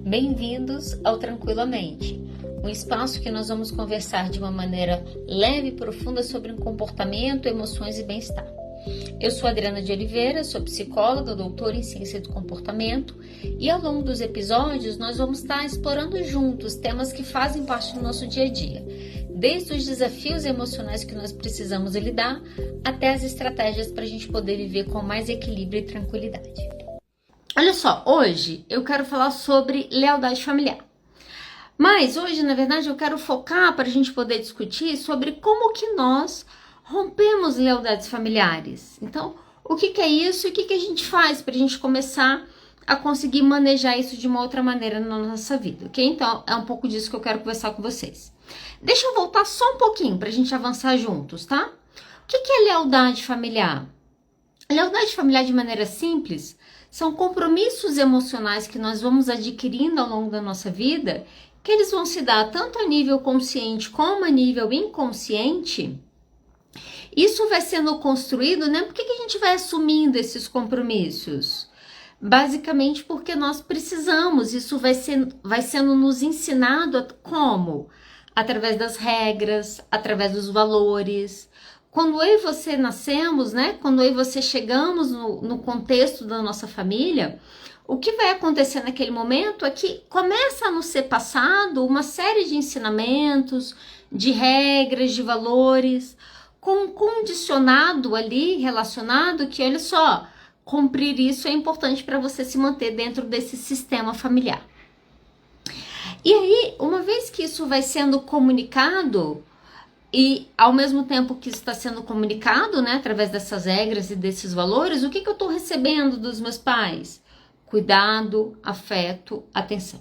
Bem-vindos ao Tranquilamente, um espaço que nós vamos conversar de uma maneira leve e profunda sobre comportamento, emoções e bem-estar. Eu sou Adriana de Oliveira, sou psicóloga, doutora em ciência do comportamento e ao longo dos episódios nós vamos estar explorando juntos temas que fazem parte do nosso dia a dia, desde os desafios emocionais que nós precisamos lidar até as estratégias para a gente poder viver com mais equilíbrio e tranquilidade. Olha só, hoje eu quero falar sobre lealdade familiar. Mas hoje, na verdade, eu quero focar para a gente poder discutir sobre como que nós rompemos lealdades familiares. Então, o que é isso e o que a gente faz para a gente começar a conseguir manejar isso de uma outra maneira na nossa vida, ok? Então, é um pouco disso que eu quero conversar com vocês. Deixa eu voltar só um pouquinho para a gente avançar juntos, tá? O que é lealdade familiar? Lealdade familiar, de maneira simples, são compromissos emocionais que nós vamos adquirindo ao longo da nossa vida, que eles vão se dar tanto a nível consciente como a nível inconsciente. Isso vai sendo construído, né? Por que a gente vai assumindo esses compromissos? Basicamente porque nós precisamos, isso vai sendo nos ensinado como? Através das regras, através dos valores. Quando eu e você nascemos, né? Quando eu e você chegamos no contexto da nossa família, o que vai acontecer naquele momento é que começa a nos ser passado uma série de ensinamentos, de regras, de valores, com um condicionado ali relacionado que, olha só, cumprir isso é importante para você se manter dentro desse sistema familiar. E aí, uma vez que isso vai sendo comunicado, e ao mesmo tempo que isso está sendo comunicado, né, através dessas regras e desses valores, o que eu estou recebendo dos meus pais? Cuidado, afeto, atenção.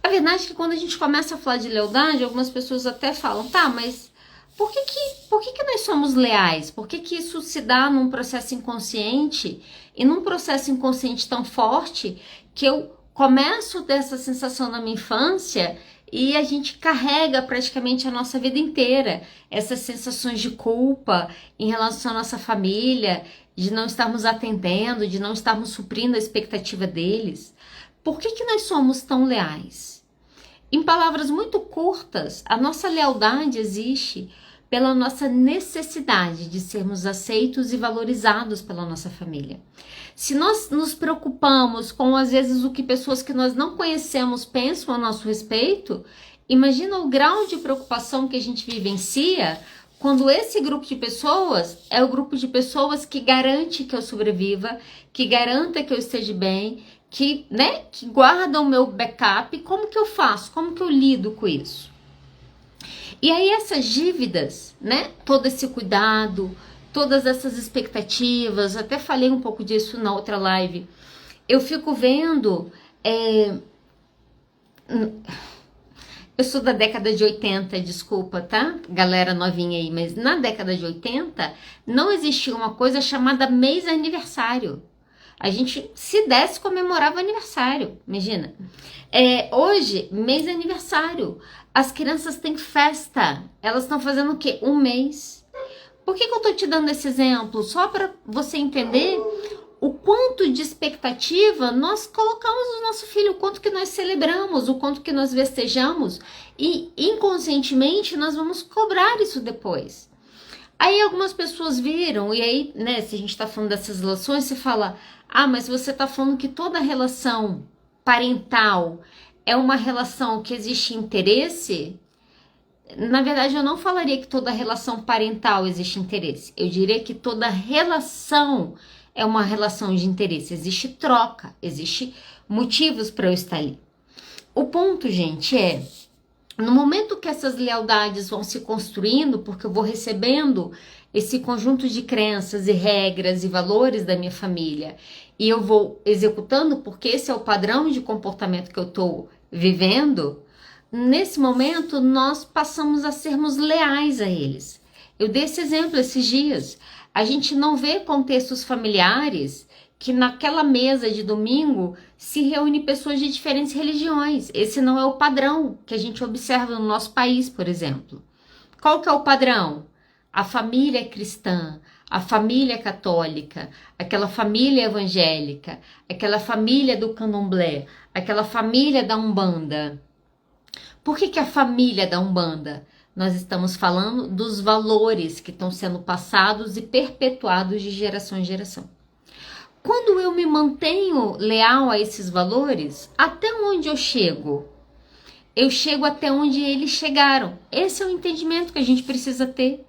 A verdade é que quando a gente começa a falar de lealdade, algumas pessoas até falam, tá, mas por que nós somos leais? Por que isso se dá num processo inconsciente e num processo inconsciente tão forte que eu começo dessa sensação na minha infância e a gente carrega praticamente a nossa vida inteira essas sensações de culpa em relação à nossa família, de não estarmos atendendo, de não estarmos suprindo a expectativa deles. Por que nós somos tão leais? Em palavras muito curtas, a nossa lealdade existe pela nossa necessidade de sermos aceitos e valorizados pela nossa família. Se nós nos preocupamos com, às vezes, o que pessoas que nós não conhecemos pensam a nosso respeito, imagina o grau de preocupação que a gente vivencia quando esse grupo de pessoas é o grupo de pessoas que garante que eu sobreviva, que garanta que eu esteja bem, que guarda o meu backup. Como que eu faço? Como que eu lido com isso? E aí essas dívidas, né? Todo esse cuidado, todas essas expectativas, até falei um pouco disso na outra live. Eu fico vendo... Eu sou da década de 80, desculpa, tá? Galera novinha aí, mas na década de 80 não existia uma coisa chamada mês aniversário. A gente, se desse, comemorava aniversário, imagina. Hoje, mês aniversário. As crianças têm festa. Elas estão fazendo o quê? Um mês. Por que eu tô te dando esse exemplo? Só para você entender o quanto de expectativa nós colocamos no nosso filho, o quanto que nós celebramos, o quanto que nós festejamos e inconscientemente nós vamos cobrar isso depois. Aí algumas pessoas viram, e aí, né, se a gente tá falando dessas relações, você fala, mas você tá falando que toda relação parental é uma relação que existe interesse? Na verdade, eu não falaria que toda relação parental existe interesse. Eu diria que toda relação é uma relação de interesse. Existe troca, existe motivos para eu estar ali. O ponto, gente, é... No momento que essas lealdades vão se construindo, porque eu vou recebendo esse conjunto de crenças e regras e valores da minha família, e eu vou executando porque esse é o padrão de comportamento que eu estou vivendo, nesse momento nós passamos a sermos leais a eles. Eu dei esse exemplo esses dias. A gente não vê contextos familiares que naquela mesa de domingo se reúne pessoas de diferentes religiões. Esse não é o padrão que a gente observa no nosso país, por exemplo. Qual que é o padrão? A família cristã, a família católica, aquela família evangélica, aquela família do candomblé, aquela família da Umbanda. Por que a família da Umbanda? Nós estamos falando dos valores que estão sendo passados e perpetuados de geração em geração. Quando eu me mantenho leal a esses valores, até onde eu chego? Eu chego até onde eles chegaram. Esse é o entendimento que a gente precisa ter.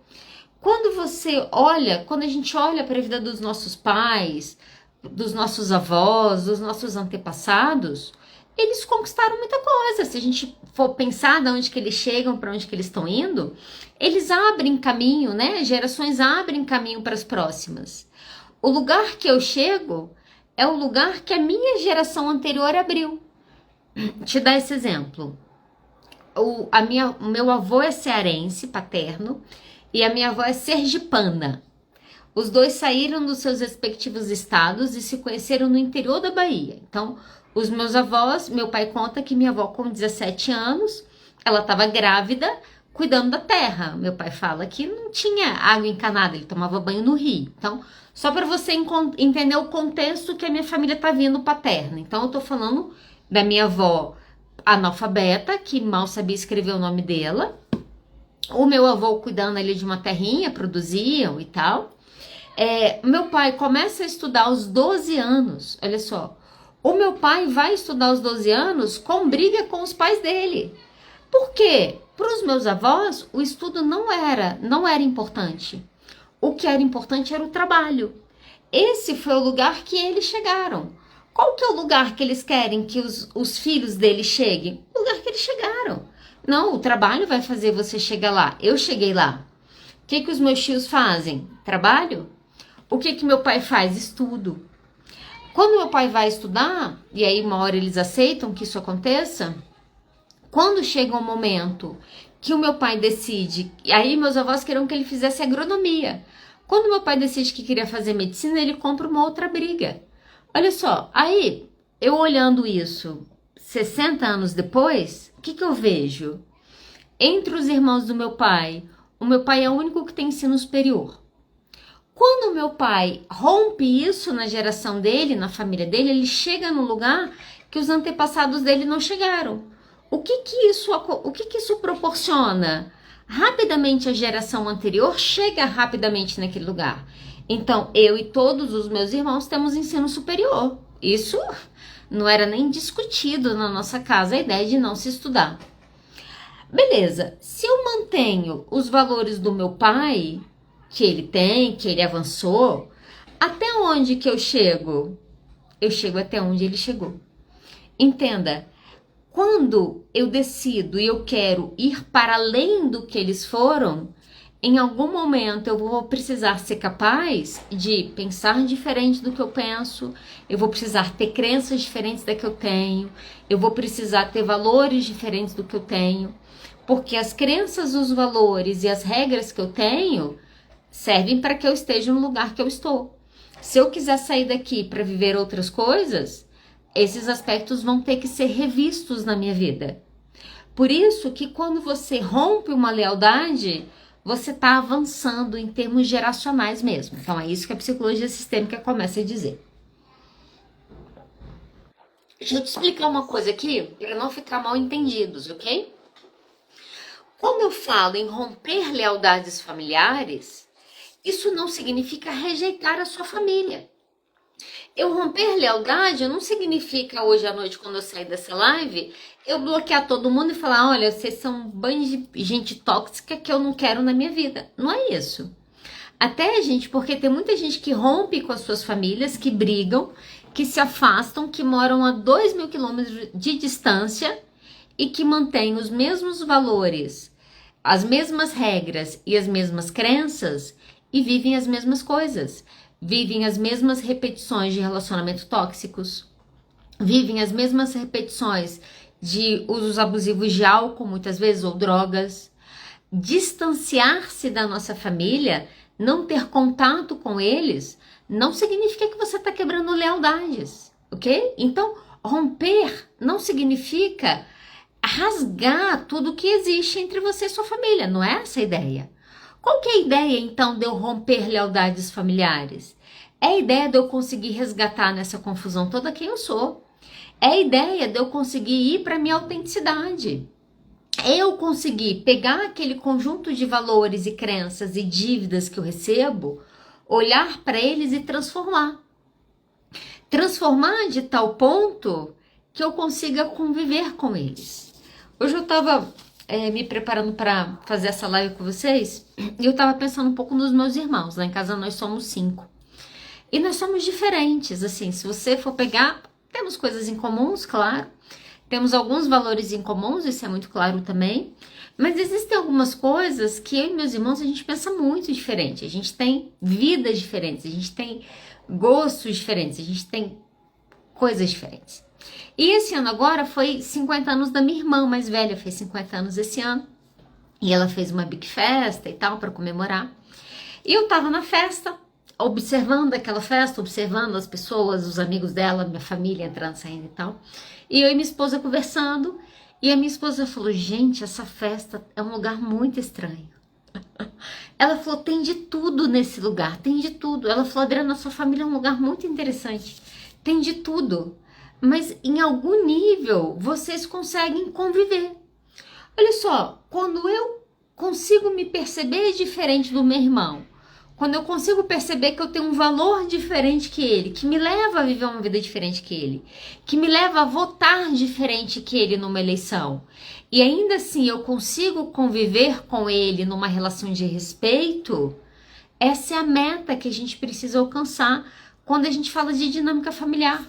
Quando a gente olha para a vida dos nossos pais, dos nossos avós, dos nossos antepassados, eles conquistaram muita coisa. Se a gente for pensar de onde que eles chegam, para onde que eles estão indo, eles abrem caminho, né? Gerações abrem caminho para as próximas. O lugar que eu chego é o lugar que a minha geração anterior abriu. Te dar esse exemplo. O meu avô é cearense, paterno, e a minha avó é sergipana. Os dois saíram dos seus respectivos estados e se conheceram no interior da Bahia. Então, os meus avós, meu pai conta que minha avó com 17 anos, ela estava grávida, cuidando da terra. Meu pai fala que não tinha água encanada, ele tomava banho no rio. Então, só para você entender o contexto que a minha família está vindo paterna. Então, eu estou falando da minha avó analfabeta, que mal sabia escrever o nome dela. O meu avô cuidando ali de uma terrinha, produziam e tal. Meu pai começa a estudar aos 12 anos, olha só. O meu pai vai estudar aos 12 anos com briga com os pais dele. Por quê? Para os meus avós, o estudo não era importante. O que era importante era o trabalho. Esse foi o lugar que eles chegaram. Qual que é o lugar que eles querem que os filhos deles cheguem? O lugar que eles chegaram. Não, o trabalho vai fazer você chegar lá. Eu cheguei lá. O que os meus tios fazem? Trabalho? O que meu pai faz? Estudo. Quando meu pai vai estudar, e aí uma hora eles aceitam que isso aconteça, quando chega um momento que o meu pai decide, e aí meus avós queriam que ele fizesse agronomia. Quando meu pai decide que queria fazer medicina, ele compra uma outra briga. Olha só, aí eu olhando isso 60 anos depois, o que eu vejo? Entre os irmãos do meu pai, o meu pai é o único que tem ensino superior. Quando o meu pai rompe isso na geração dele, na família dele, ele chega num lugar que os antepassados dele não chegaram. O que isso proporciona? Rapidamente a geração anterior chega rapidamente naquele lugar. Então, eu e todos os meus irmãos temos ensino superior. Isso não era nem discutido na nossa casa, a ideia de não se estudar. Beleza, se eu mantenho os valores do meu pai, que ele tem, que ele avançou, até onde que eu chego? Eu chego até onde ele chegou. Entenda, quando eu decido e eu quero ir para além do que eles foram, em algum momento eu vou precisar ser capaz de pensar diferente do que eu penso, eu vou precisar ter crenças diferentes da que eu tenho, eu vou precisar ter valores diferentes do que eu tenho, porque as crenças, os valores e as regras que eu tenho servem para que eu esteja no lugar que eu estou. Se eu quiser sair daqui para viver outras coisas, esses aspectos vão ter que ser revistos na minha vida. Por isso que quando você rompe uma lealdade, você está avançando em termos geracionais mesmo. Então é isso que a psicologia sistêmica começa a dizer. Deixa eu te explicar uma coisa aqui, para não ficar mal entendidos, ok? Quando eu falo em romper lealdades familiares, isso não significa rejeitar a sua família. Eu romper lealdade não significa hoje à noite, quando eu sair dessa live, eu bloquear todo mundo e falar, olha, vocês são um bando de gente tóxica que eu não quero na minha vida. Não é isso. Até, gente, porque tem muita gente que rompe com as suas famílias, que brigam, que se afastam, que moram a 2.000 quilômetros de distância e que mantêm os mesmos valores, as mesmas regras e as mesmas crenças e vivem as mesmas coisas. Vivem as mesmas repetições de relacionamentos tóxicos, vivem as mesmas repetições de usos abusivos de álcool, muitas vezes, ou drogas. Distanciar-se da nossa família, não ter contato com eles, não significa que você está quebrando lealdades, ok? Então, romper não significa rasgar tudo que existe entre você e sua família, não é essa a ideia. Qual que é a ideia, então, de eu romper lealdades familiares? É a ideia de eu conseguir resgatar nessa confusão toda quem eu sou. É a ideia de eu conseguir ir para minha autenticidade. Eu conseguir pegar aquele conjunto de valores e crenças e dívidas que eu recebo, olhar para eles e transformar. Transformar de tal ponto que eu consiga conviver com eles. Hoje eu estava me preparando para fazer essa live com vocês e eu estava pensando um pouco nos meus irmãos. Lá em casa nós somos 5. E nós somos diferentes, assim, se você for pegar, temos coisas em comuns, claro. Temos alguns valores em comuns, isso é muito claro também. Mas existem algumas coisas que eu e meus irmãos, a gente pensa muito diferente. A gente tem vidas diferentes, a gente tem gostos diferentes, a gente tem coisas diferentes. E esse ano agora foi 50 anos da minha irmã mais velha, fez 50 anos esse ano. E ela fez uma big festa e tal, para comemorar. E eu tava na festa, observando aquela festa, observando as pessoas, os amigos dela, minha família entrando, saindo e tal. E eu e minha esposa conversando, e a minha esposa falou, gente, essa festa é um lugar muito estranho. Ela falou, tem de tudo nesse lugar, tem de tudo. Ela falou, Adriana, sua família é um lugar muito interessante, tem de tudo. Mas em algum nível, vocês conseguem conviver. Olha só, quando eu consigo me perceber diferente do meu irmão, quando eu consigo perceber que eu tenho um valor diferente que ele, que me leva a viver uma vida diferente que ele, que me leva a votar diferente que ele numa eleição, e ainda assim eu consigo conviver com ele numa relação de respeito, essa é a meta que a gente precisa alcançar quando a gente fala de dinâmica familiar.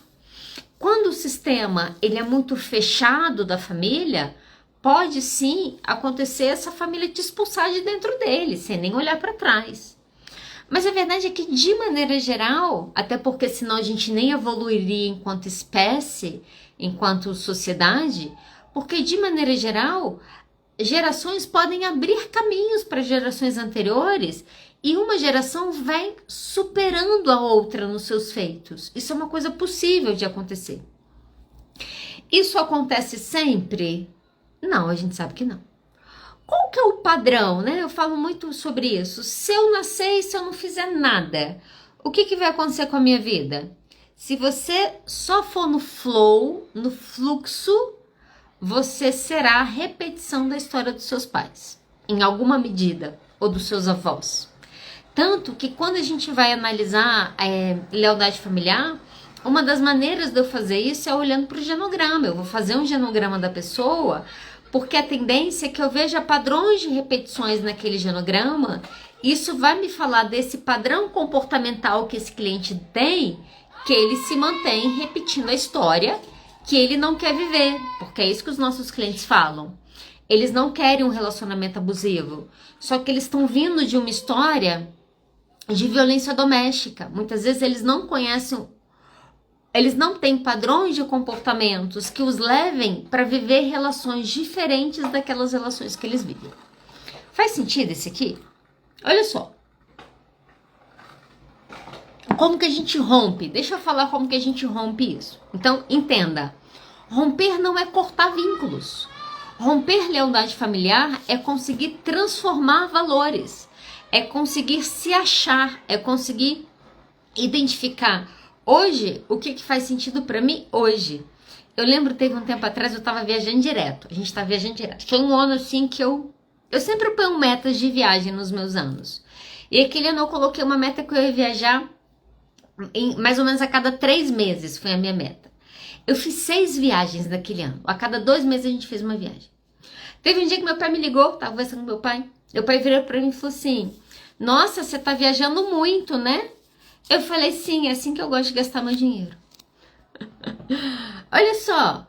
Quando o sistema ele é muito fechado da família, pode sim acontecer essa família te expulsar de dentro dele, sem nem olhar para trás. Mas a verdade é que, de maneira geral, até porque senão a gente nem evoluiria enquanto espécie, enquanto sociedade, porque de maneira geral, gerações podem abrir caminhos para gerações anteriores e uma geração vai superando a outra nos seus feitos. Isso é uma coisa possível de acontecer. Isso acontece sempre? Não, a gente sabe que não. Qual que é o padrão, né? Eu falo muito sobre isso. Se eu nascer e se eu não fizer nada, o que vai acontecer com a minha vida? Se você só for no flow, no fluxo, você será a repetição da história dos seus pais, em alguma medida, ou dos seus avós. Tanto que quando a gente vai analisar lealdade familiar, uma das maneiras de eu fazer isso é olhando para o genograma. Eu vou fazer um genograma da pessoa, porque a tendência é que eu veja padrões de repetições naquele genograma. Isso vai me falar desse padrão comportamental que esse cliente tem, que ele se mantém repetindo a história que ele não quer viver, porque é isso que os nossos clientes falam. Eles não querem um relacionamento abusivo, só que eles estão vindo de uma história de violência doméstica. Muitas vezes eles não conhecem, eles não têm padrões de comportamentos que os levem para viver relações diferentes daquelas relações que eles vivem. Faz sentido esse aqui? Olha só. Como que a gente rompe? Deixa eu falar como que a gente rompe isso. Então, entenda. Romper não é cortar vínculos. Romper lealdade familiar é conseguir transformar valores. É conseguir se achar. É conseguir identificar. Hoje, o que faz sentido para mim hoje? Eu lembro, teve um tempo atrás, eu estava viajando direto. A gente está viajando direto. Foi um ano assim que eu sempre ponho metas de viagem nos meus anos. E aquele ano eu coloquei uma meta que eu ia viajar mais ou menos a cada 3 meses, foi a minha meta. Eu fiz 6 viagens naquele ano. A cada 2 meses a gente fez uma viagem. Teve um dia que meu pai me ligou, tava conversando com meu pai. Meu pai virou para mim e falou assim, nossa, você tá viajando muito, né? Eu falei, sim, é assim que eu gosto de gastar meu dinheiro. Olha só,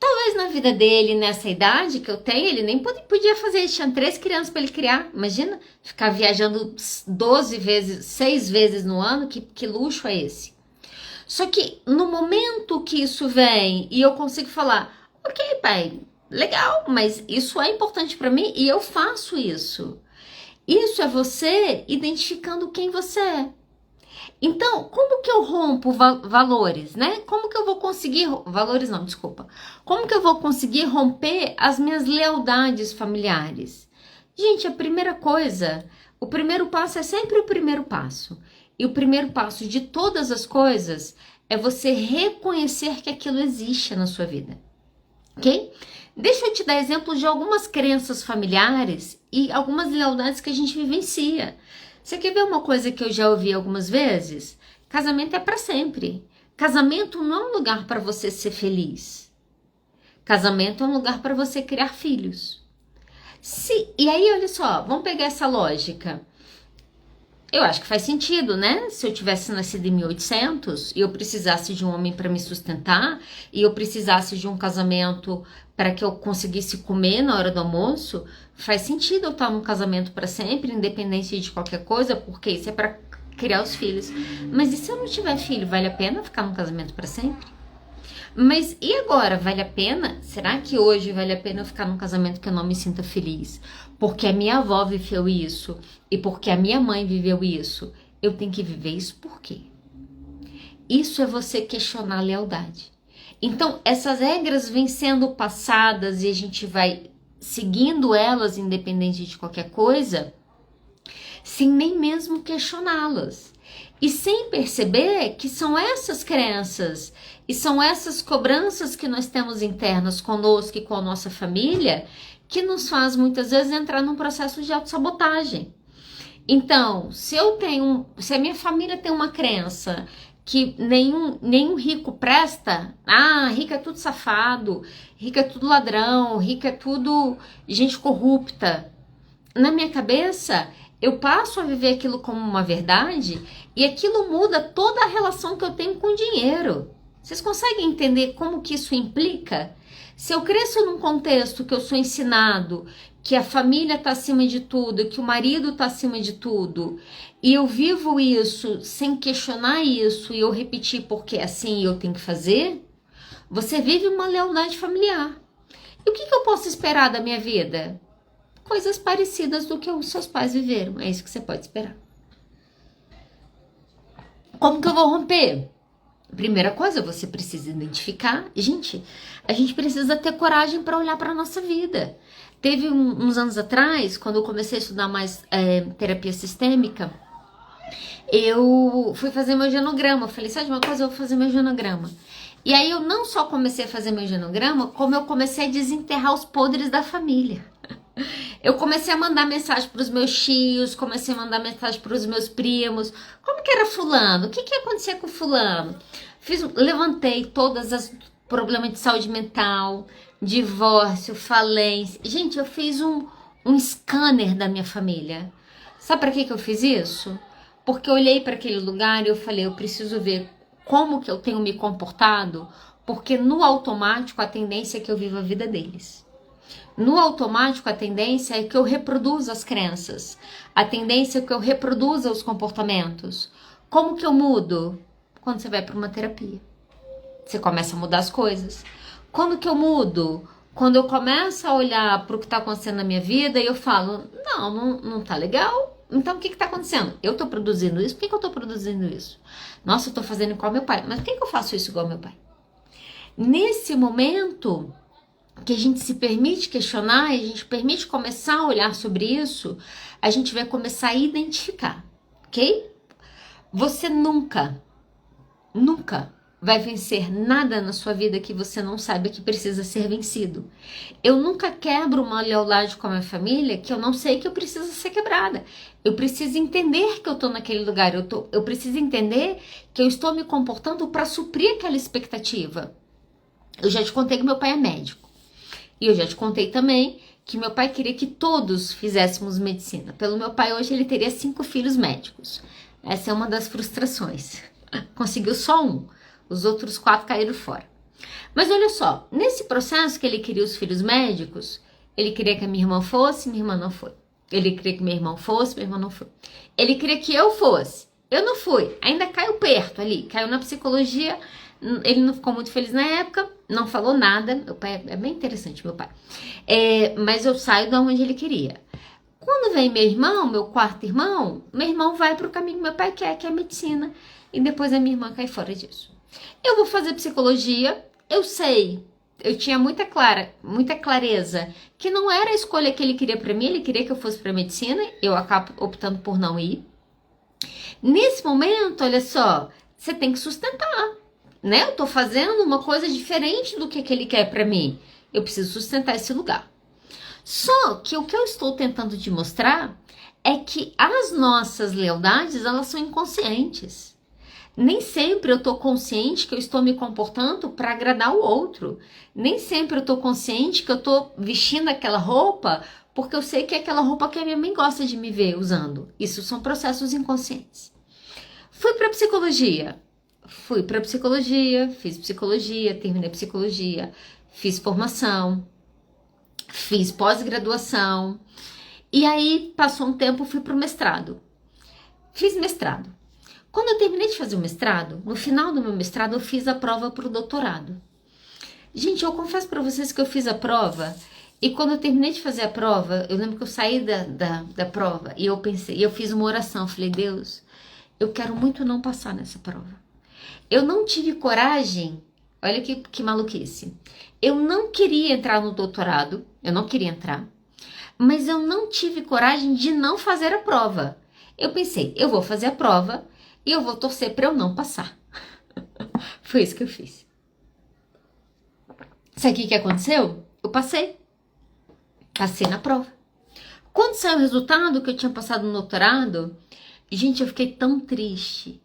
talvez na vida dele, nessa idade que eu tenho, ele nem podia fazer isso. Tinha 3 crianças para ele criar. Imagina, ficar viajando 12 vezes, 6 vezes no ano, que luxo é esse? Só que no momento que isso vem e eu consigo falar, ok, pai, legal, mas isso é importante para mim e eu faço isso. Isso é você identificando quem você é. Então, como que eu rompo valores, né? Como que eu vou conseguir... Valores não, desculpa. Como que eu vou conseguir romper as minhas lealdades familiares? Gente, a primeira coisa, o primeiro passo é sempre o primeiro passo. E o primeiro passo de todas as coisas é você reconhecer que aquilo existe na sua vida, ok? Deixa eu te dar exemplos de algumas crenças familiares e algumas lealdades que a gente vivencia. Você quer ver uma coisa que eu já ouvi algumas vezes? Casamento é para sempre. Casamento não é um lugar para você ser feliz. Casamento é um lugar para você criar filhos. E aí, olha só, vamos pegar essa lógica. Eu acho que faz sentido, né? Se eu tivesse nascido em 1800 e eu precisasse de um homem para me sustentar e eu precisasse de um casamento para que eu conseguisse comer na hora do almoço, faz sentido eu estar num casamento para sempre, independente de qualquer coisa, porque isso é para criar os filhos. Mas e se eu não tiver filho, vale a pena ficar num casamento para sempre? Mas e agora, vale a pena? Será que hoje vale a pena eu ficar num casamento que eu não me sinta feliz? Porque a minha avó viveu isso e porque a minha mãe viveu isso. Eu tenho que viver isso por quê? Isso é você questionar a lealdade. Então, essas regras vêm sendo passadas e a gente vai seguindo elas independente de qualquer coisa, sem nem mesmo questioná-las. E sem perceber que são essas crenças e são essas cobranças que nós temos internas conosco e com a nossa família que nos faz muitas vezes entrar num processo de autossabotagem. Então, se a minha família tem uma crença que nenhum rico presta, rico é tudo safado, rico é tudo ladrão, rico é tudo gente corrupta. Na minha cabeça, eu passo a viver aquilo como uma verdade e aquilo muda toda a relação que eu tenho com o dinheiro. Vocês conseguem entender como que isso implica? Se eu cresço num contexto que eu sou ensinado que a família está acima de tudo, que o marido está acima de tudo, e eu vivo isso sem questionar isso e eu repetir porque assim eu tenho que fazer, você vive uma lealdade familiar. E o que eu posso esperar da minha vida? Coisas parecidas do que os seus pais viveram. É isso que você pode esperar. Como que eu vou romper? Primeira coisa, você precisa identificar. Gente, a gente precisa ter coragem para olhar para a nossa vida. Teve uns anos atrás, quando eu comecei a estudar mais terapia sistêmica, eu fui fazer meu genograma. Eu falei, sabe de uma coisa? Eu vou fazer meu genograma. E aí eu não só comecei a fazer meu genograma, como eu comecei a desenterrar os podres da família. Eu comecei a mandar mensagem para os meus tios, comecei a mandar mensagem para os meus primos. Como que era fulano? O que ia acontecer com fulano? Levantei todos os problemas de saúde mental, divórcio, falência. Gente, eu fiz um scanner da minha família. Sabe para que eu fiz isso? Porque eu olhei para aquele lugar e eu falei, eu preciso ver como que eu tenho me comportado, porque no automático a tendência é que eu viva a vida deles. No automático, a tendência é que eu reproduza as crenças. A tendência é que eu reproduza os comportamentos. Como que eu mudo? Quando você vai para uma terapia. Você começa a mudar as coisas. Quando que eu mudo? Quando eu começo a olhar para o que está acontecendo na minha vida e eu falo, não tá legal. Então, o que está acontecendo? Eu estou produzindo isso. Por que eu estou produzindo isso? Nossa, eu estou fazendo igual meu pai. Mas por que eu faço isso igual meu pai? Nesse momento que a gente se permite questionar e a gente permite começar a olhar sobre isso, a gente vai começar a identificar, ok? Você nunca vai vencer nada na sua vida que você não saiba que precisa ser vencido. Eu nunca quebro uma lealdade com a minha família que eu não sei que eu preciso ser quebrada. Eu preciso entender que eu estou naquele lugar, eu preciso entender que eu estou me comportando para suprir aquela expectativa. Eu já te contei que meu pai é médico. E eu já te contei também que meu pai queria que todos fizéssemos medicina. Pelo meu pai, hoje ele teria 5 filhos médicos. Essa é uma das frustrações. Conseguiu só um. Os outros 4 caíram fora. Mas olha só, nesse processo que ele queria os filhos médicos, ele queria que a minha irmã fosse, minha irmã não foi. Ele queria que meu irmão fosse, meu irmão não foi. Ele queria que eu fosse. Eu não fui. Ainda caiu perto ali. Caiu na psicologia. Ele não ficou muito feliz na época, não falou nada. Meu pai é bem interessante, meu pai. Mas eu saio de onde ele queria. Quando vem meu irmão, meu quarto irmão, meu irmão vai para o caminho que meu pai quer, que é a medicina. E depois a minha irmã cai fora disso. Eu vou fazer psicologia, eu sei, eu tinha muita clareza que não era a escolha que ele queria para mim, ele queria que eu fosse para medicina, eu acabo optando por não ir. Nesse momento, olha só, você tem que sustentar. né? Eu tô fazendo uma coisa diferente do que ele quer para mim. Eu preciso sustentar esse lugar. Só que o que eu estou tentando te mostrar é que as nossas lealdades, elas são inconscientes. Nem sempre eu estou consciente que eu estou me comportando para agradar o outro. Nem sempre eu estou consciente que eu estou vestindo aquela roupa porque eu sei que é aquela roupa que a minha mãe gosta de me ver usando. Isso são processos inconscientes. Fui para psicologia. Fiz psicologia, terminei psicologia, fiz formação, fiz pós-graduação. E aí, passou um tempo, fui para o mestrado. Fiz mestrado. Quando eu terminei de fazer o mestrado, no final do meu mestrado, eu fiz a prova para o doutorado. Gente, eu confesso para vocês que eu fiz a prova, e quando eu terminei de fazer a prova, eu lembro que eu saí da prova, e eu pensei, eu fiz uma oração, eu falei, Deus, eu quero muito não passar nessa prova. Eu não tive coragem, olha que maluquice, eu não queria entrar no doutorado, eu não queria entrar, mas eu não tive coragem de não fazer a prova. Eu pensei, eu vou fazer a prova e eu vou torcer para eu não passar. Foi isso que eu fiz. Sabe o que aconteceu? Eu passei. Passei na prova. Quando saiu o resultado que eu tinha passado no doutorado, gente, eu fiquei tão triste.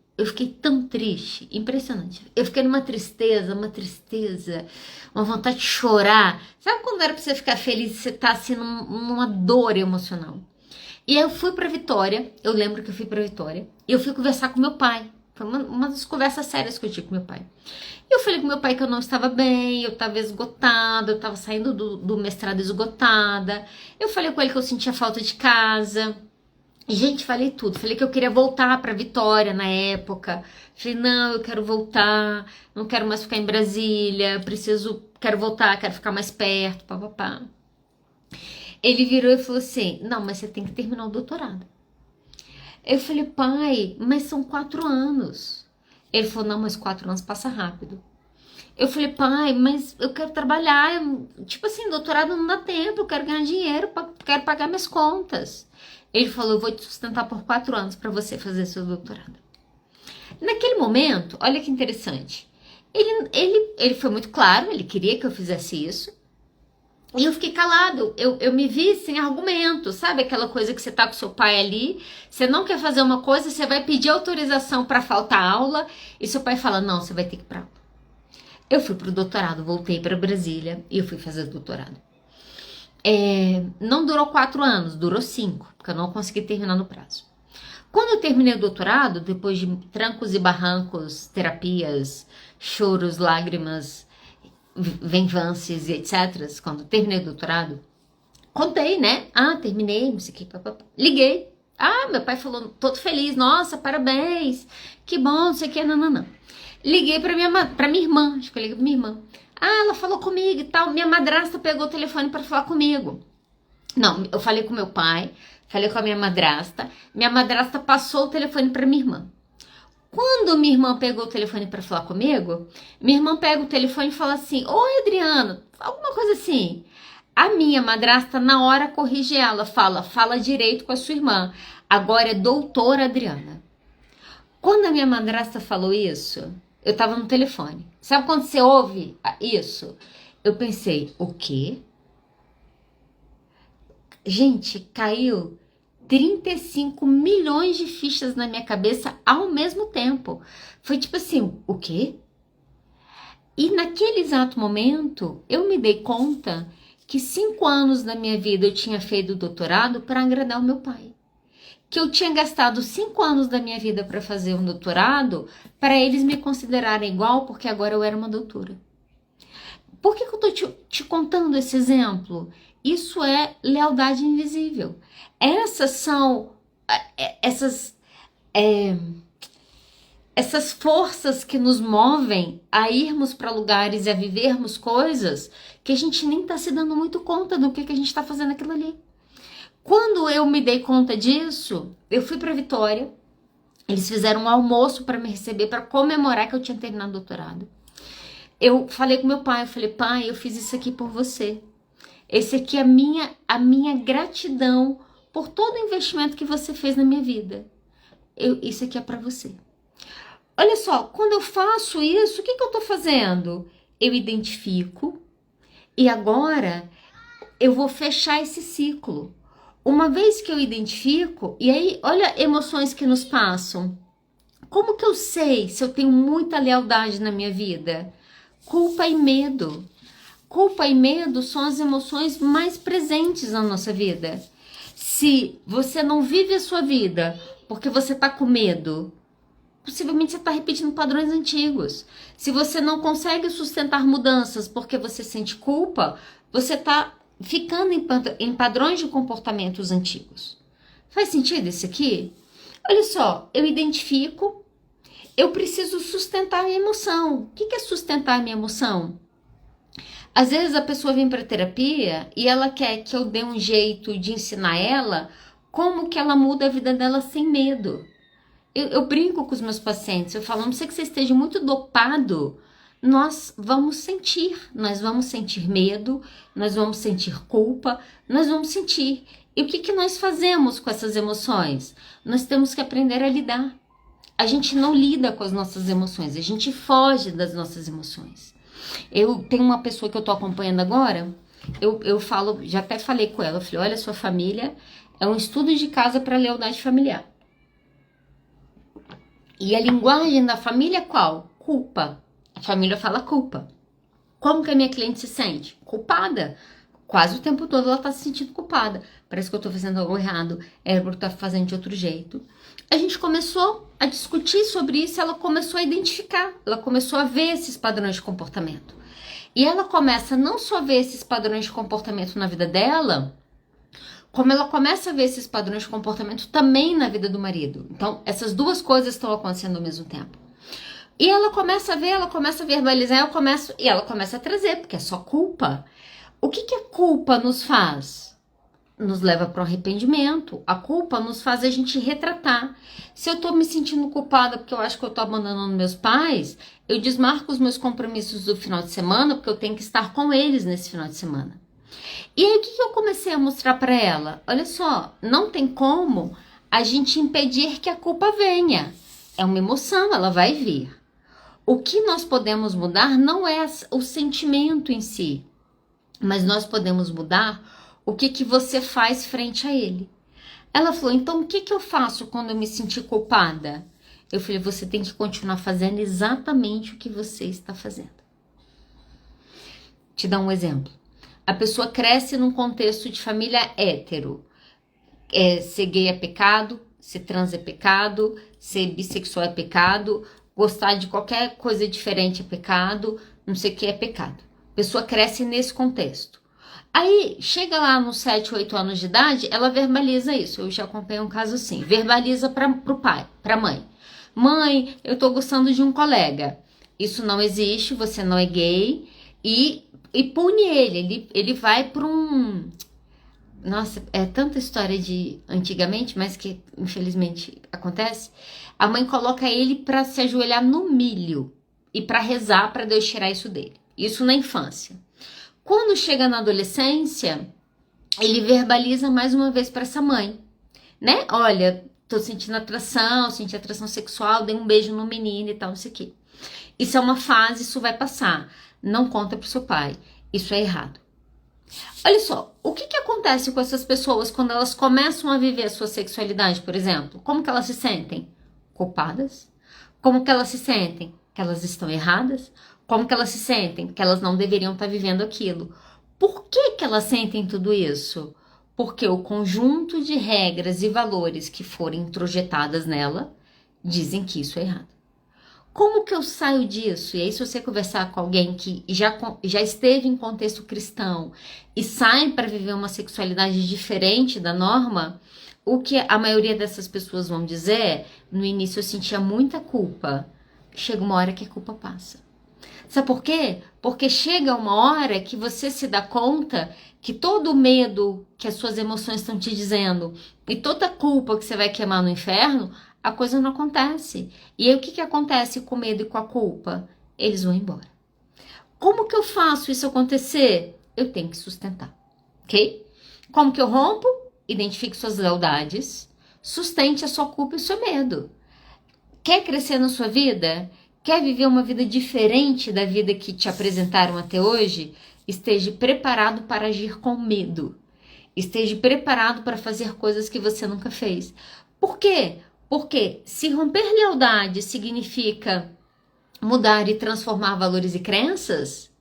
Impressionante. Eu fiquei numa tristeza, uma vontade de chorar. Sabe quando era pra você ficar feliz e você tá assim numa dor emocional? E aí eu fui pra Vitória, eu lembro que eu fui pra Vitória, e eu fui conversar com meu pai. Foi uma das conversas sérias que eu tive com meu pai. Eu falei com meu pai que eu não estava bem, eu estava esgotada, eu estava saindo do mestrado esgotada. Eu falei com ele que eu sentia falta de casa. Gente, falei tudo. Falei que eu queria voltar para Vitória na época. Falei, não, eu quero voltar, não quero mais ficar em Brasília, quero voltar, quero ficar mais perto, papapá. Ele virou e falou assim, não, mas você tem que terminar o doutorado. Eu falei, pai, mas são 4 anos. Ele falou, não, mas 4 anos passa rápido. Eu falei, pai, mas eu quero trabalhar, tipo assim, doutorado não dá tempo, eu quero ganhar dinheiro, quero pagar minhas contas. Ele falou, eu vou te sustentar por 4 anos para você fazer seu doutorado. Naquele momento, olha que interessante, ele foi muito claro, ele queria que eu fizesse isso, e eu fiquei calado, eu me vi sem argumento, sabe aquela coisa que você tá com seu pai ali, você não quer fazer uma coisa, você vai pedir autorização para faltar aula, e seu pai fala, não, você vai ter que ir pra aula. Eu fui pro doutorado, voltei para Brasília, e eu fui fazer o doutorado. Não durou 4 anos, durou 5, porque eu não consegui terminar no prazo. Quando eu terminei o doutorado, depois de trancos e barrancos, terapias, choros, lágrimas, venvances e etc. Quando eu terminei o doutorado, contei, né? Terminei, não sei o que, papapá. Liguei. Meu pai falou, todo feliz, nossa, parabéns, que bom, não sei o que, não. Liguei pra minha irmã, acho que eu liguei pra minha irmã. Ela falou comigo e tal, minha madrasta pegou o telefone pra falar comigo. Não, eu falei com meu pai, falei com a minha madrasta passou o telefone pra minha irmã. Quando minha irmã pegou o telefone para falar comigo, minha irmã pega o telefone e fala assim, oi Adriano, alguma coisa assim. A minha madrasta na hora corrige ela, fala direito com a sua irmã, agora é doutora Adriana. Quando a minha madrasta falou isso, eu tava no telefone. Sabe quando você ouve isso? Eu pensei, o quê? Gente, caiu 35 milhões de fichas na minha cabeça ao mesmo tempo. Foi tipo assim, o quê? E naquele exato momento, eu me dei conta que 5 anos da minha vida eu tinha feito o doutorado para agradar o meu pai. Que eu tinha gastado 5 anos da minha vida para fazer um doutorado para eles me considerarem igual, porque agora eu era uma doutora. Por que eu tô te contando esse exemplo? Isso é lealdade invisível. Essas são essas forças que nos movem a irmos para lugares e a vivermos coisas que a gente nem está se dando muito conta do que a gente está fazendo aquilo ali. Quando eu me dei conta disso, eu fui para Vitória, eles fizeram um almoço para me receber, para comemorar que eu tinha terminado o doutorado. Eu falei com meu pai, eu falei, pai, eu fiz isso aqui por você. Esse aqui é a minha gratidão por todo o investimento que você fez na minha vida. Isso aqui é para você. Olha só, quando eu faço isso, o que eu tô fazendo? Eu identifico e agora eu vou fechar esse ciclo. Uma vez que eu identifico, e aí olha emoções que nos passam. Como que eu sei se eu tenho muita lealdade na minha vida? Culpa e medo. Culpa e medo são as emoções mais presentes na nossa vida. Se você não vive a sua vida porque você está com medo, possivelmente você está repetindo padrões antigos. Se você não consegue sustentar mudanças porque você sente culpa, você está ficando em padrões de comportamentos antigos. Faz sentido isso aqui? Olha só, eu identifico, eu preciso sustentar a minha emoção. O que é sustentar a minha emoção? Às vezes a pessoa vem para terapia e ela quer que eu dê um jeito de ensinar ela como que ela muda a vida dela sem medo. Eu brinco com os meus pacientes, eu falo, a não ser que você esteja muito dopado, nós vamos sentir medo, nós vamos sentir culpa, nós vamos sentir. E o que nós fazemos com essas emoções? Nós temos que aprender a lidar. A gente não lida com as nossas emoções, a gente foge das nossas emoções. Eu tenho uma pessoa que eu tô acompanhando agora, eu falo, já até falei com ela, eu falei, olha, sua família é um estudo de casa para lealdade familiar. E a linguagem da família é qual? Culpa. A família fala culpa. Como que a minha cliente se sente? Culpada. Quase o tempo todo ela tá se sentindo culpada. Parece que eu tô fazendo algo errado, era porque eu tô fazendo de outro jeito. A gente começou a discutir sobre isso, ela começou a identificar, ela começou a ver esses padrões de comportamento. E ela começa não só a ver esses padrões de comportamento na vida dela, como ela começa a ver esses padrões de comportamento também na vida do marido. Então, essas duas coisas estão acontecendo ao mesmo tempo. E ela começa a ver, ela começa a verbalizar, e ela começa a trazer, porque é só culpa. O que a culpa nos faz? Nos leva para o arrependimento. A culpa nos faz a gente retratar. Se eu tô me sentindo culpada porque eu acho que eu tô abandonando meus pais, eu desmarco os meus compromissos do final de semana porque eu tenho que estar com eles nesse final de semana. E aí o que eu comecei a mostrar para ela? Olha só, não tem como a gente impedir que a culpa venha. É uma emoção, ela vai vir. O que nós podemos mudar não é o sentimento em si, mas nós podemos mudar o que você faz frente a ele. Ela falou, então o que eu faço quando eu me sentir culpada? Eu falei, você tem que continuar fazendo exatamente o que você está fazendo. Te dar um exemplo. A pessoa cresce num contexto de família hétero. Ser gay é pecado, ser trans é pecado, ser bissexual é pecado, gostar de qualquer coisa diferente é pecado, não sei o que é pecado. A pessoa cresce nesse contexto. Aí, chega lá nos 7, 8 anos de idade, ela verbaliza isso. Eu já acompanhei um caso assim. Verbaliza pro pai, pra mãe. Mãe, eu tô gostando de um colega. Isso não existe, você não é gay. E pune ele vai para um... Nossa, é tanta história de antigamente, mas que infelizmente acontece. A mãe coloca ele para se ajoelhar no milho e para rezar para Deus tirar isso dele. Isso na infância. Quando chega na adolescência, ele verbaliza mais uma vez para essa mãe, né? Olha, tô sentindo atração, senti atração sexual, dei um beijo no menino e tal, não sei o quê. Isso é uma fase, isso vai passar. Não conta pro seu pai. Isso é errado. Olha só, o que acontece com essas pessoas quando elas começam a viver a sua sexualidade, por exemplo? Como que elas se sentem? Culpadas? Como que elas se sentem? Que elas estão erradas? Como que elas se sentem? Que elas não deveriam estar vivendo aquilo. Por que elas sentem tudo isso? Porque o conjunto de regras e valores que forem introjetadas nela dizem que isso é errado. Como que eu saio disso? E aí, se você conversar com alguém que já esteve em contexto cristão e sai para viver uma sexualidade diferente da norma, o que a maioria dessas pessoas vão dizer é, no início eu sentia muita culpa, chega uma hora que a culpa passa. Sabe por quê? Porque chega uma hora que você se dá conta que todo o medo que as suas emoções estão te dizendo e toda a culpa que você vai queimar no inferno, a coisa não acontece. E aí o que acontece com o medo e com a culpa? Eles vão embora. Como que eu faço isso acontecer? Eu tenho que sustentar, ok? Como que eu rompo? Identifique suas lealdades, sustente a sua culpa e o seu medo. Quer crescer na sua vida? Quer viver uma vida diferente da vida que te apresentaram até hoje? Esteja preparado para agir com medo. Esteja preparado para fazer coisas que você nunca fez. Por quê? Porque se romper lealdade significa mudar e transformar valores e crenças,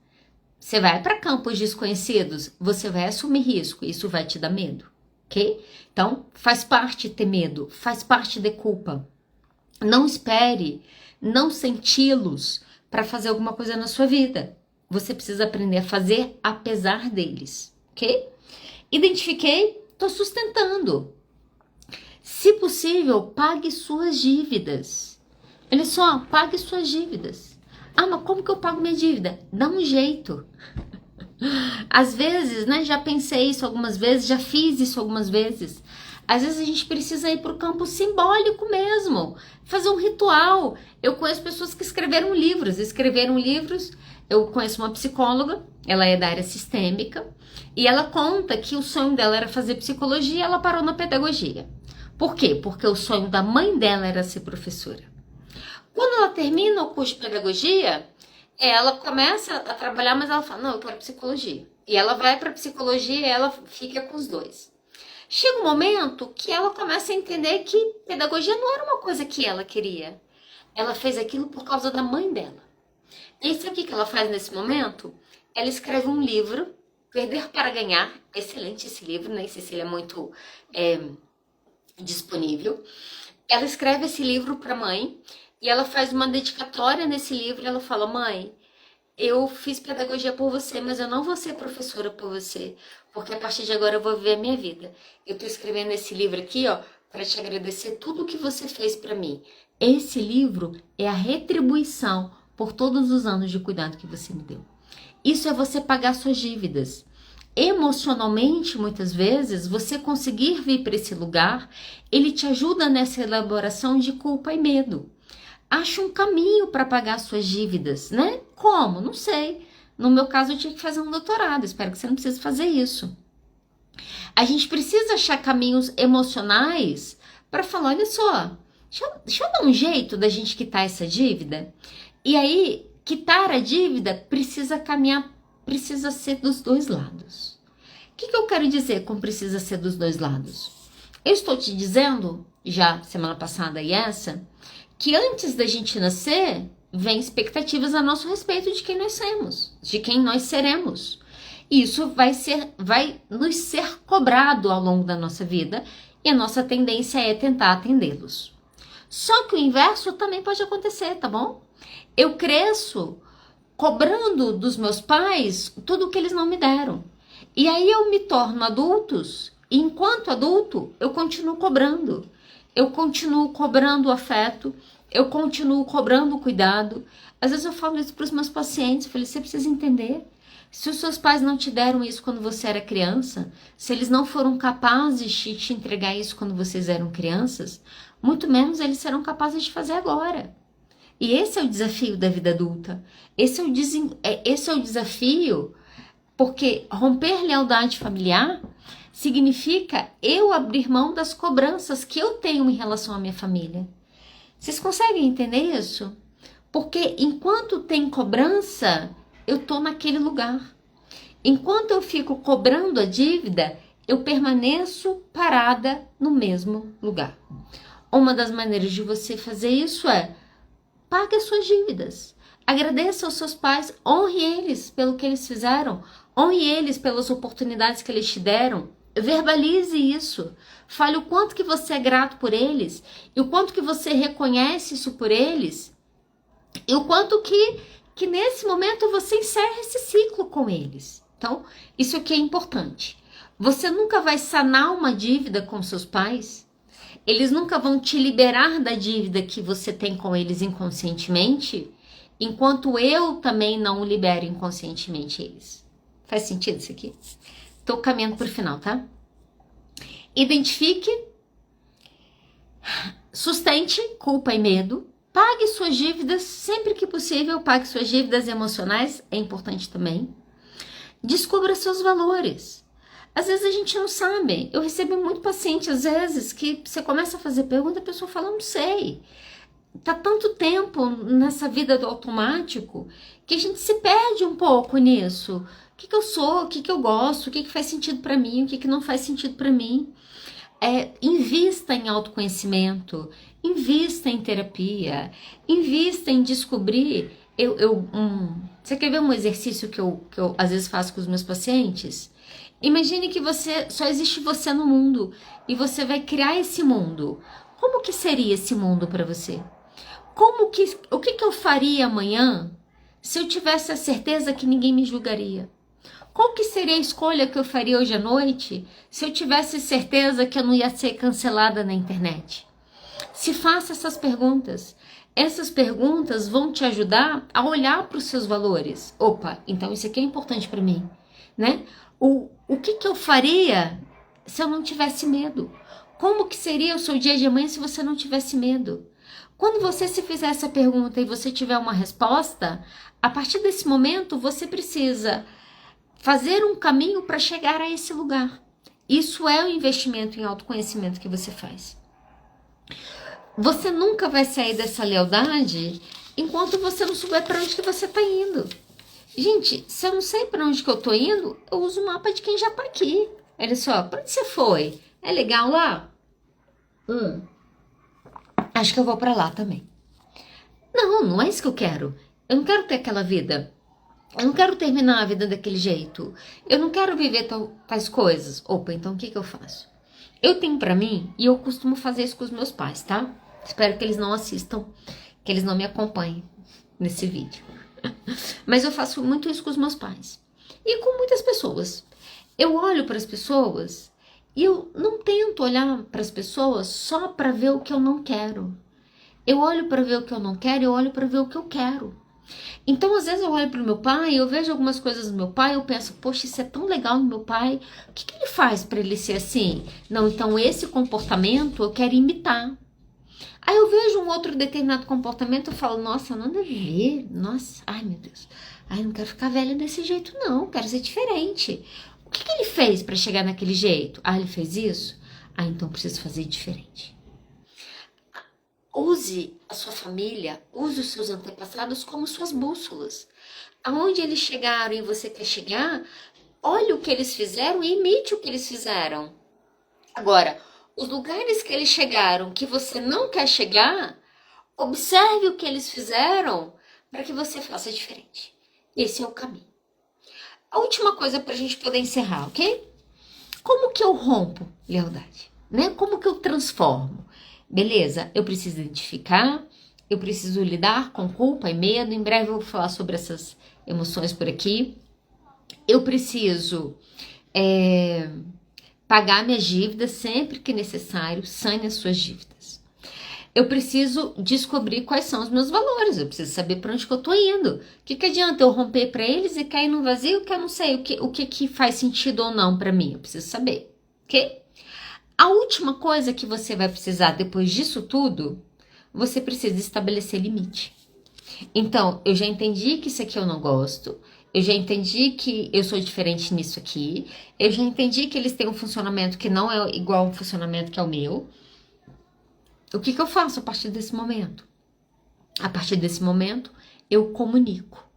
você vai para campos desconhecidos, você vai assumir risco, isso vai te dar medo, ok? Então, faz parte ter medo, faz parte de culpa. Não espere não senti-los para fazer alguma coisa na sua vida. Você precisa aprender a fazer apesar deles, ok? Identifiquei, estou sustentando. Se possível, pague suas dívidas. Olha só, pague suas dívidas. Ah, mas como que eu pago minha dívida? Dá um jeito. Às vezes, né, já pensei isso algumas vezes, já fiz isso algumas vezes. Às vezes a gente precisa ir para o campo simbólico mesmo, fazer um ritual. Eu conheço pessoas que escreveram livros. Eu conheço uma psicóloga, ela é da área sistêmica, e ela conta que o sonho dela era fazer psicologia e ela parou na pedagogia. Por quê? Porque o sonho da mãe dela era ser professora. Quando ela termina o curso de pedagogia, ela começa a trabalhar, mas ela fala, não, eu quero psicologia. E ela vai para psicologia e ela fica com os dois. Chega um momento que ela começa a entender que pedagogia não era uma coisa que ela queria. Ela fez aquilo por causa da mãe dela. E sabe o que ela faz nesse momento? Ela escreve um livro, Perder para Ganhar. Excelente esse livro, nem sei se ele é muito disponível. Ela escreve esse livro para a mãe e ela faz uma dedicatória nesse livro e ela fala, mãe, eu fiz pedagogia por você, mas eu não vou ser professora por você, porque a partir de agora eu vou viver a minha vida. Eu tô escrevendo esse livro aqui, ó, para te agradecer tudo o que você fez para mim. Esse livro é a retribuição por todos os anos de cuidado que você me deu. Isso é você pagar suas dívidas. Emocionalmente, muitas vezes, você conseguir vir para esse lugar, ele te ajuda nessa elaboração de culpa e medo. Acha um caminho para pagar suas dívidas, né? Como? Não sei. No meu caso, eu tinha que fazer um doutorado. Espero que você não precise fazer isso. A gente precisa achar caminhos emocionais para falar, olha só, deixa eu dar um jeito da gente quitar essa dívida. E aí, quitar a dívida precisa caminhar, precisa ser dos dois lados. O que eu quero dizer com precisa ser dos dois lados? Eu estou te dizendo, já semana passada e essa, que antes da gente nascer, vem expectativas a nosso respeito de quem nós somos, de quem nós seremos. E isso vai nos ser cobrado ao longo da nossa vida e a nossa tendência é tentar atendê-los. Só que o inverso também pode acontecer, tá bom? Eu cresço cobrando dos meus pais tudo o que eles não me deram. E aí eu me torno adultos e enquanto adulto eu continuo cobrando. Eu continuo cobrando afeto, eu continuo cobrando cuidado. Às vezes eu falo isso para os meus pacientes, eu falei, você precisa entender. Se os seus pais não te deram isso quando você era criança, se eles não foram capazes de te entregar isso quando vocês eram crianças, muito menos eles serão capazes de fazer agora. E esse é o desafio da vida adulta. Esse é o desafio, porque romper lealdade familiar significa eu abrir mão das cobranças que eu tenho em relação à minha família. Vocês conseguem entender isso? Porque enquanto tem cobrança, eu tô naquele lugar. Enquanto eu fico cobrando a dívida, eu permaneço parada no mesmo lugar. Uma das maneiras de você fazer isso é pague as suas dívidas. Agradeça aos seus pais, honre eles pelo que eles fizeram, honre eles pelas oportunidades que eles te deram. Verbalize isso. Fale o quanto que você é grato por eles e o quanto que você reconhece isso por eles e o quanto que nesse momento você encerra esse ciclo com eles. Então, isso aqui é importante. Você nunca vai sanar uma dívida com seus pais. Eles nunca vão te liberar da dívida que você tem com eles inconscientemente, enquanto eu também não libero inconscientemente eles. Faz sentido isso aqui? Estou caminhando para o final, tá? Identifique, sustente culpa e medo, pague suas dívidas sempre que possível, pague suas dívidas emocionais, é importante também. Descubra seus valores. Às vezes a gente não sabe. Eu recebo muito paciente, às vezes, que você começa a fazer pergunta, a pessoa fala, não sei. tá tanto tempo nessa vida do automático que a gente se perde um pouco nisso. O que eu sou, o que eu gosto, o que faz sentido para mim, o que não faz sentido para mim. Invista em autoconhecimento, invista em terapia, invista em descobrir. Você quer ver um exercício que eu às vezes faço com os meus pacientes? Imagine que só existe você no mundo e você vai criar esse mundo. Como que seria esse mundo para você? O que eu faria amanhã se eu tivesse a certeza que ninguém me julgaria? Qual que seria a escolha que eu faria hoje à noite se eu tivesse certeza que eu não ia ser cancelada na internet? Se faça essas perguntas. Essas perguntas vão te ajudar a olhar para os seus valores. Opa, então isso aqui é importante para mim, né? O que eu faria se eu não tivesse medo? Como que seria o seu dia de amanhã se você não tivesse medo? Quando você se fizer essa pergunta e você tiver uma resposta, a partir desse momento você precisa fazer um caminho para chegar a esse lugar. Isso é o investimento em autoconhecimento que você faz. Você nunca vai sair dessa lealdade enquanto você não souber para onde que você está indo. Gente, se eu não sei para onde que eu tô indo, eu uso o mapa de quem já tá aqui. Olha só, para onde você foi? É legal lá? Acho que eu vou para lá também. Não é isso que eu quero. Eu não quero ter aquela vida. Eu não quero terminar a vida daquele jeito. Eu não quero viver tais coisas. Opa, então o que eu faço? Eu tenho pra mim, e eu costumo fazer isso com os meus pais, tá? Espero que eles não assistam, que eles não me acompanhem nesse vídeo. Mas eu faço muito isso com os meus pais. E com muitas pessoas. Eu olho para as pessoas e eu não tento olhar para as pessoas só para ver o que eu não quero. Eu olho para ver o que eu não quero, eu olho para ver o que eu quero. Então, às vezes eu olho para o meu pai, eu vejo algumas coisas do meu pai, eu penso, poxa, isso é tão legal no meu pai, o que ele faz para ele ser assim? Não, então esse comportamento eu quero imitar. Aí eu vejo um outro determinado comportamento, eu falo, nossa, nada a ver, nossa, ai meu Deus, ai não quero ficar velha desse jeito não, quero ser diferente. O que ele fez para chegar naquele jeito? Ah, ele fez isso? Ah, então preciso fazer diferente. Use a sua família, use os seus antepassados como suas bússolas. Aonde eles chegaram e você quer chegar, olhe o que eles fizeram e imite o que eles fizeram. Agora, os lugares que eles chegaram que você não quer chegar, observe o que eles fizeram para que você faça diferente. Esse é o caminho. A última coisa para a gente poder encerrar, ok? Como que eu rompo lealdade? Né? Como que eu transformo? Beleza, eu preciso identificar, eu preciso lidar com culpa e medo. Em breve eu vou falar sobre essas emoções por aqui. Eu preciso pagar minhas dívidas sempre que necessário, sane as suas dívidas. Eu preciso descobrir quais são os meus valores, eu preciso saber para onde que eu tô indo. O que adianta eu romper para eles e cair no vazio que eu não sei o que faz sentido ou não para mim? Eu preciso saber, ok? A última coisa que você vai precisar depois disso tudo, você precisa estabelecer limite. Então, eu já entendi que isso aqui eu não gosto, eu já entendi que eu sou diferente nisso aqui, eu já entendi que eles têm um funcionamento que não é igual ao funcionamento que é o meu. O que eu faço a partir desse momento? A partir desse momento, eu comunico.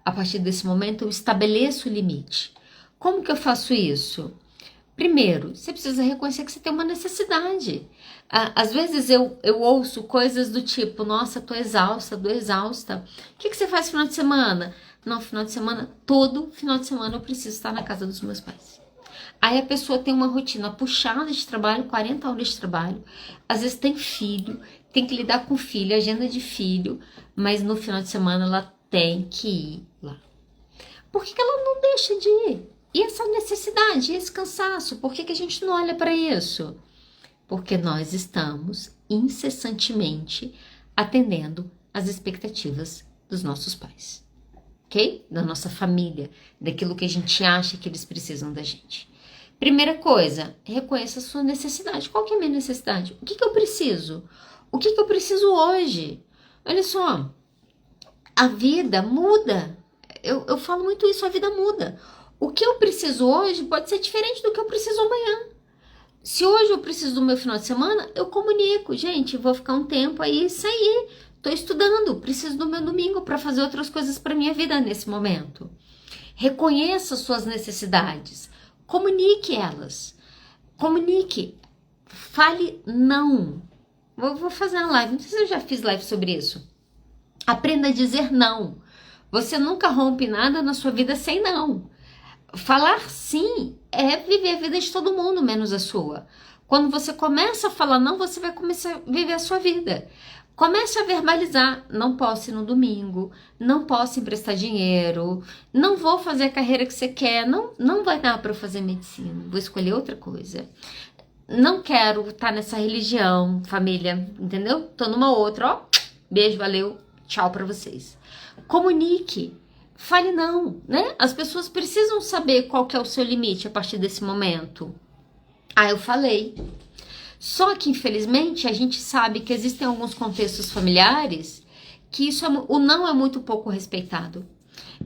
A partir desse momento, eu estabeleço o limite. Como que eu faço isso? Primeiro, você precisa reconhecer que você tem uma necessidade. Às vezes eu ouço coisas do tipo, nossa, tô exausta. O que você faz no final de semana? No final de semana, todo final de semana eu preciso estar na casa dos meus pais. Aí a pessoa tem uma rotina puxada de trabalho, 40 horas de trabalho. Às vezes tem filho, tem que lidar com filho, agenda de filho. Mas no final de semana ela tem que ir lá. Por que ela não deixa de ir? E essa necessidade, esse cansaço, por que a gente não olha para isso? Porque nós estamos incessantemente atendendo às expectativas dos nossos pais, ok? Da nossa família, daquilo que a gente acha que eles precisam da gente. Primeira coisa, reconheça a sua necessidade. Qual que é a minha necessidade? O que eu preciso? O que eu preciso hoje? Olha só, a vida muda. Eu falo muito isso, a vida muda. O que eu preciso hoje pode ser diferente do que eu preciso amanhã. Se hoje eu preciso do meu final de semana, eu comunico. Gente, vou ficar um tempo aí sem ir. Estou estudando, preciso do meu domingo para fazer outras coisas para minha vida nesse momento. Reconheça suas necessidades, comunique elas, comunique, fale não. Vou fazer uma live, não sei se eu já fiz live sobre isso. Aprenda a dizer não. Você nunca rompe nada na sua vida sem não. Falar sim é viver a vida de todo mundo, menos a sua. Quando você começa a falar não, você vai começar a viver a sua vida. Comece a verbalizar, não posso ir no domingo, não posso emprestar dinheiro, não vou fazer a carreira que você quer, não vai dar para eu fazer medicina, vou escolher outra coisa. Não quero estar nessa religião, família, entendeu? Tô numa outra, ó, beijo, valeu, tchau para vocês. Comunique, fale não, né? As pessoas precisam saber qual que é o seu limite a partir desse momento. Ah, eu falei. Só que, infelizmente, a gente sabe que existem alguns contextos familiares que o não é muito pouco respeitado.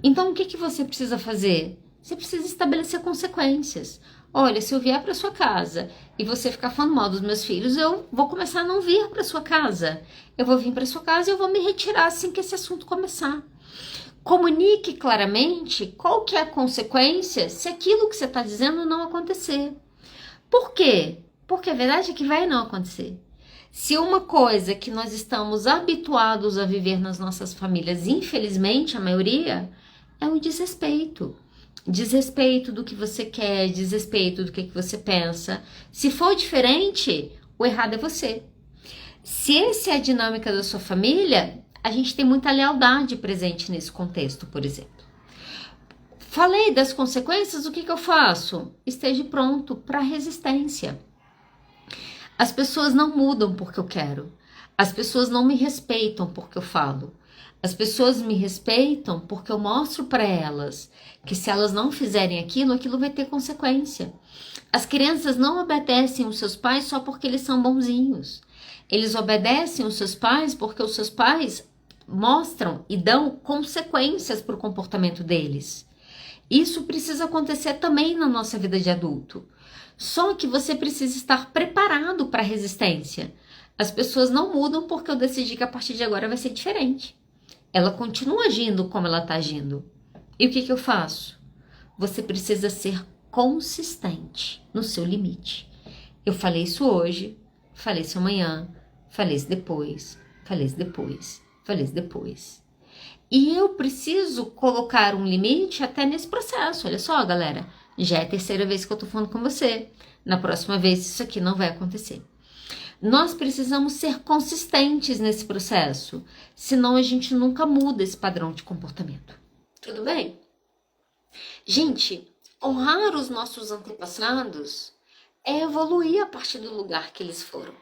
Então, o que você precisa fazer? Você precisa estabelecer consequências. Olha, se eu vier para sua casa e você ficar falando mal dos meus filhos, eu vou começar a não vir para sua casa. Eu vou vir para sua casa e eu vou me retirar assim que esse assunto começar. Comunique claramente qual que é a consequência se aquilo que você está dizendo não acontecer. Por quê? Porque a verdade é que vai não acontecer. Se uma coisa que nós estamos habituados a viver nas nossas famílias, infelizmente a maioria, é o desrespeito. Desrespeito do que você quer, desrespeito do que você pensa. Se for diferente, o errado é você. Se essa é a dinâmica da sua família, a gente tem muita lealdade presente nesse contexto, por exemplo. Falei das consequências, o que eu faço? Esteja pronto para a resistência. As pessoas não mudam porque eu quero. As pessoas não me respeitam porque eu falo. As pessoas me respeitam porque eu mostro para elas que se elas não fizerem aquilo vai ter consequência. As crianças não obedecem os seus pais só porque eles são bonzinhos. Eles obedecem os seus pais porque os seus pais mostram e dão consequências para o comportamento deles. Isso precisa acontecer também na nossa vida de adulto. Só que você precisa estar preparado para a resistência. As pessoas não mudam porque eu decidi que a partir de agora vai ser diferente. Ela continua agindo como ela está agindo. E o que eu faço? Você precisa ser consistente no seu limite. Eu falei isso hoje, falei isso amanhã, falei isso depois, falei isso depois, falei isso depois. E eu preciso colocar um limite até nesse processo. Olha só, galera. Já é a terceira vez que eu tô falando com você. Na próxima vez isso aqui não vai acontecer. Nós precisamos ser consistentes nesse processo, senão a gente nunca muda esse padrão de comportamento. Tudo bem? Gente, honrar os nossos antepassados é evoluir a partir do lugar que eles foram.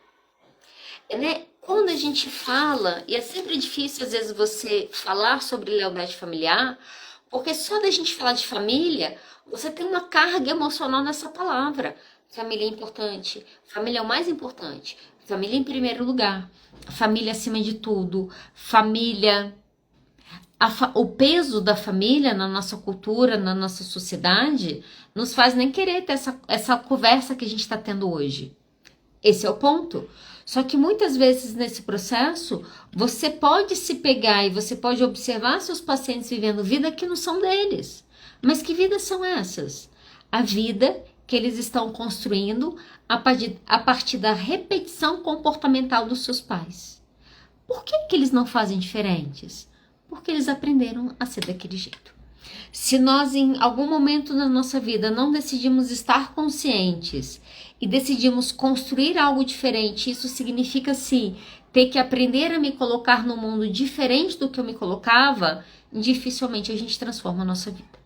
Né? Quando a gente fala, e é sempre difícil às vezes você falar sobre lealdade familiar, porque só da gente falar de família, você tem uma carga emocional nessa palavra. Família é importante, família é o mais importante, família em primeiro lugar, família acima de tudo, família... O peso da família na nossa cultura, na nossa sociedade, nos faz nem querer ter essa conversa que a gente está tendo hoje. Esse é o ponto. Só que muitas vezes nesse processo, você pode se pegar e você pode observar seus pacientes vivendo vida que não são deles. Mas que vidas são essas? A vida que eles estão construindo a partir da repetição comportamental dos seus pais. Por que eles não fazem diferentes? Porque eles aprenderam a ser daquele jeito. Se nós em algum momento da nossa vida não decidimos estar conscientes e decidimos construir algo diferente, isso significa sim ter que aprender a me colocar num mundo diferente do que eu me colocava, dificilmente a gente transforma a nossa vida.